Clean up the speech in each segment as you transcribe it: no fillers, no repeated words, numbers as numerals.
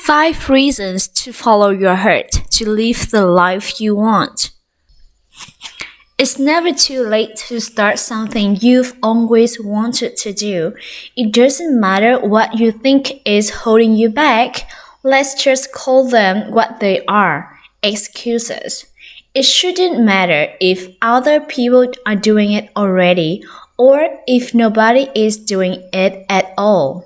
5 reasons to follow your heart to live the life you want. It's never too late to start something you've always wanted to do. It doesn't matter what you think is holding you back. Let's just call them what they are, excuses. It shouldn't matter if other people are doing it already or if nobody is doing it at all.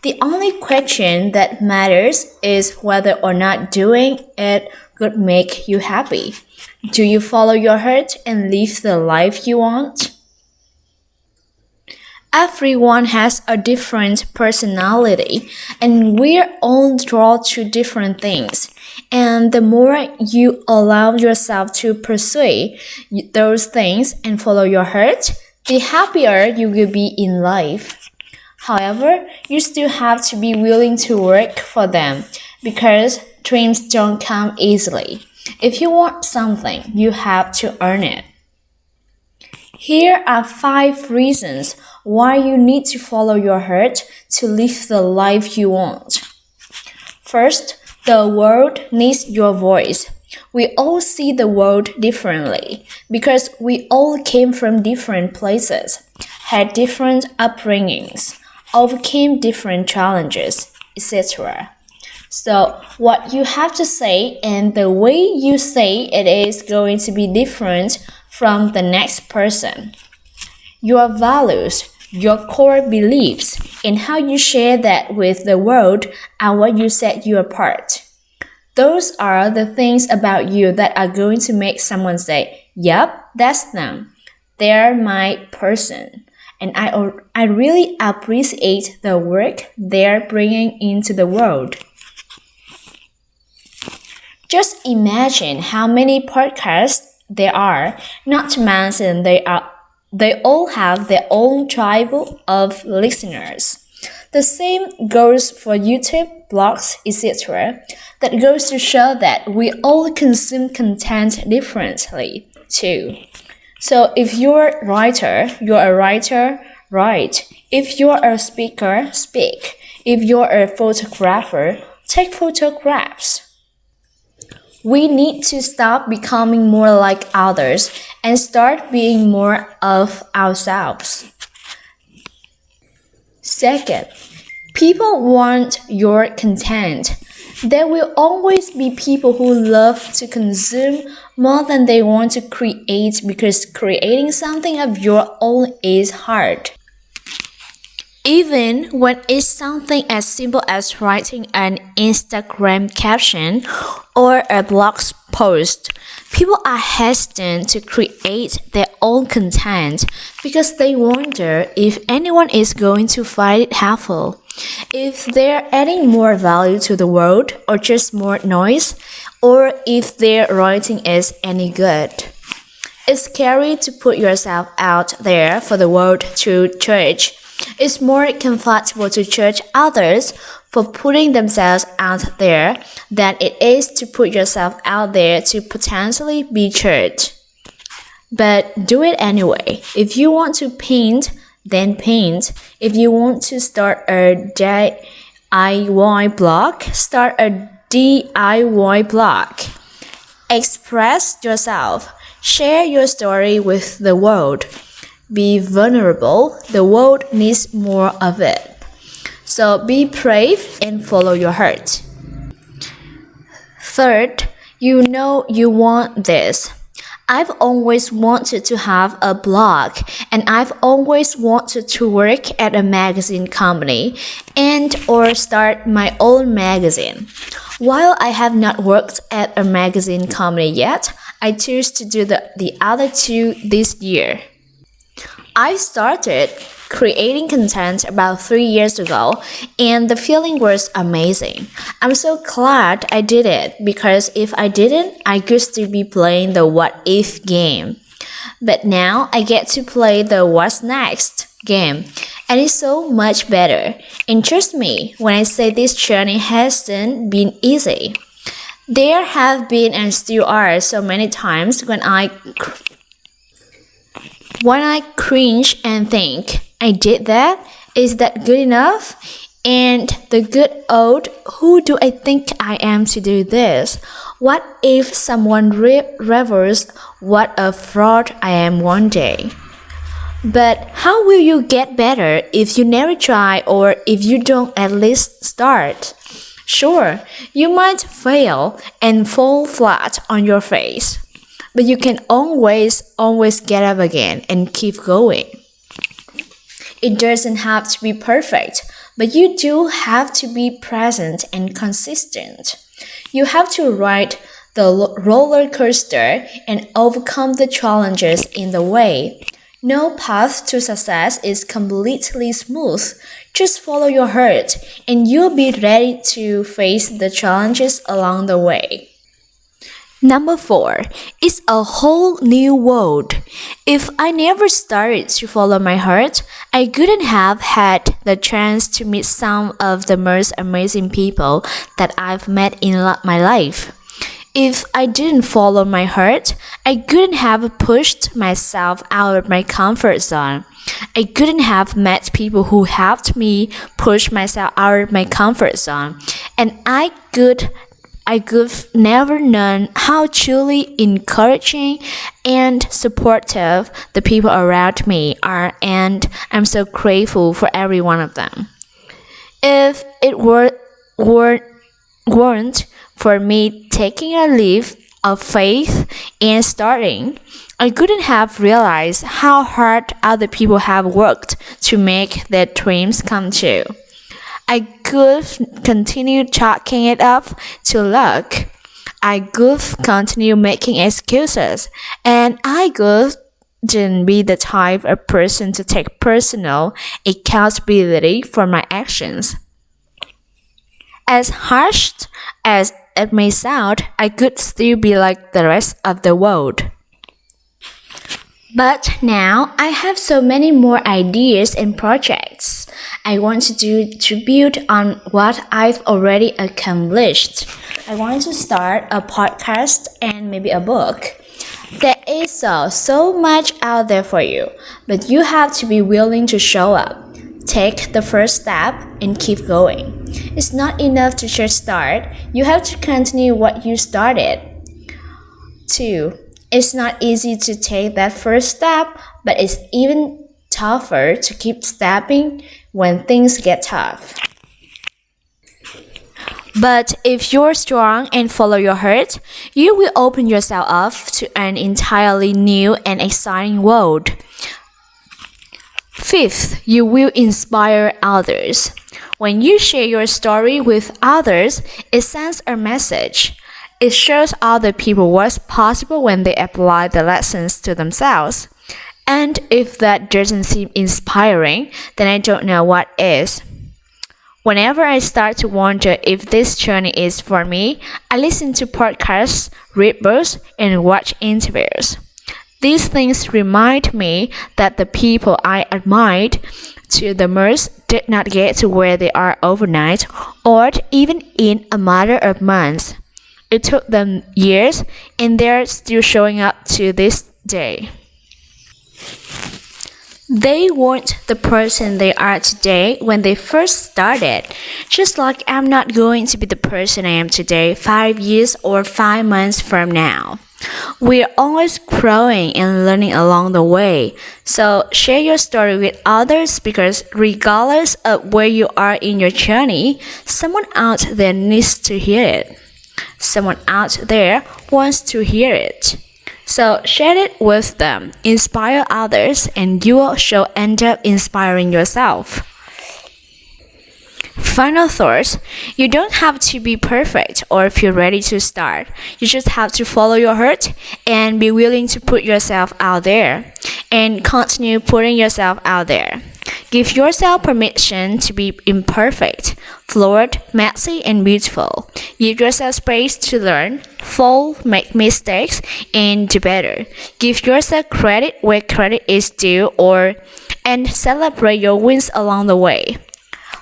The only question that matters is whether or not doing it would make you happy. Do you follow your heart and live the life you want? Everyone has a different personality, and we're all drawn to different things. And the more you allow yourself to pursue those things and follow your heart, the happier you will be in life. However, you still have to be willing to work for them because dreams don't come easily. If you want something, you have to earn it. Here are 5 reasons why you need to follow your heart to live the life you want. First, the world needs your voice. We all see the world differently because we all came from different places, had different upbringings, overcame different challenges, etc. So what you have to say and the way you say it is going to be different from the next person. Your values, your core beliefs, and how you share that with the world are what you set you apart. Those are the things about you that are going to make someone say, "Yup, that's them. They're my person." And I really appreciate the work they're bringing into the world. Just imagine how many podcasts there are, not to mention they all have their own tribe of listeners. The same goes for YouTube, blogs, etc. That goes to show that we all consume content differently, too. So if you're a writer, write. If you're a speaker, speak. If you're a photographer, take photographs. We need to stop becoming more like others and start being more of ourselves. Second, people want your content. There will always be people who love to consume more than they want to create because creating something of your own is hard. Even when it's something as simple as writing an Instagram caption or a blog post, people are hesitant to create their own content because they wonder if anyone is going to find it helpful, if they're adding more value to the world or just more noise, or if their writing is any good. It's scary to put yourself out there for the world to judge. It's more comfortable to judge others for putting themselves out there than it is to put yourself out there to potentially be judged. But do it anyway. If you want to paint, then paint. If you want to start a DIY blog, start a DIY blog. Express yourself. Share your story with the world. Be vulnerable. The world needs more of it. So be brave and follow your heart. Third, you know you want this. I've always wanted to have a blog, and I've always wanted to work at a magazine company and or start my own magazine. While I have not worked at a magazine company yet, I choose to do the other two this year. I started creating content about 3 years ago, and the feeling was amazing. I'm so glad I did it because if I didn't, I could still be playing the what if game. But now I get to play the what's next game, and it's so much better. And trust me when I say this journey hasn't been easy. There have been and still are so many times when I cringe and think, I did that? Is that good enough? And the good old, who do I think I am to do this? What if someone revels what a fraud I am one day? But how will you get better if you never try or if you don't at least start? Sure, you might fail and fall flat on your face, but you can always get up again and keep going. It doesn't have to be perfect, but you do have to be present and consistent. You have to ride the roller coaster and overcome the challenges in the way. No path to success is completely smooth. Just follow your heart, and you'll be ready to face the challenges along the way. Number 4 is a whole new world. If I never started to follow my heart, I couldn't have had the chance to meet some of the most amazing people that I've met in my life. If I didn't follow my heart, I couldn't have pushed myself out of my comfort zone. I couldn't have met people who helped me push myself out of my comfort zone. And I could never known how truly encouraging and supportive the people around me are, and I'm so grateful for every one of them. If it weren't for me taking a leap of faith and starting, I couldn't have realized how hard other people have worked to make their dreams come true. I could continue chalking it up to luck. I could continue making excuses, and I couldn't be the type of person to take personal accountability for my actions. As harsh as it may sound, I could still be like the rest of the world. But now I have so many more ideas and projects I want to do to build on what I've already accomplished. I want to start a podcast and maybe a book. There is so much out there for you, but you have to be willing to show up. Take the first step and keep going. It's not enough to just start, you have to continue what you started. 2. It's not easy to take that first step, but it's even tougher to keep stepping when things get tough. But if you're strong and follow your heart, you will open yourself up to an entirely new and exciting world. 5th, you will inspire others. When you share your story with others, it sends a message. It shows other people what's possible when they apply the lessons to themselves. And if that doesn't seem inspiring, then I don't know what is. Whenever I start to wonder if this journey is for me, I listen to podcasts, read books, and watch interviews. These things remind me that the people I admired to the most did not get to where they are overnight or even in a matter of months. It took them years, and they're still showing up to this day. They weren't the person they are today when they first started, just like I'm not going to be the person I am today 5 years or 5 months from now. We're always growing and learning along the way, so share your story with others because regardless of where you are in your journey, someone out there needs to hear it. Someone out there wants to hear it. So share it with them, inspire others, and you will end up inspiring yourself. Final thoughts, you don't have to be perfect or feel ready to start. You just have to follow your heart and be willing to put yourself out there and continue putting yourself out there. Give yourself permission to be imperfect, flawed, messy, and beautiful. Give yourself space to learn, fall, make mistakes, and do better. Give yourself credit where credit is due and celebrate your wins along the way.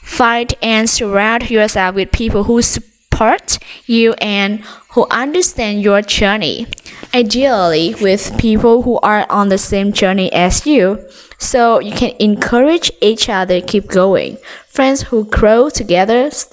Find and surround yourself with people who support support you and who understand your journey. Ideally, with people who are on the same journey as you, so you can encourage each other keep going. Friends who grow together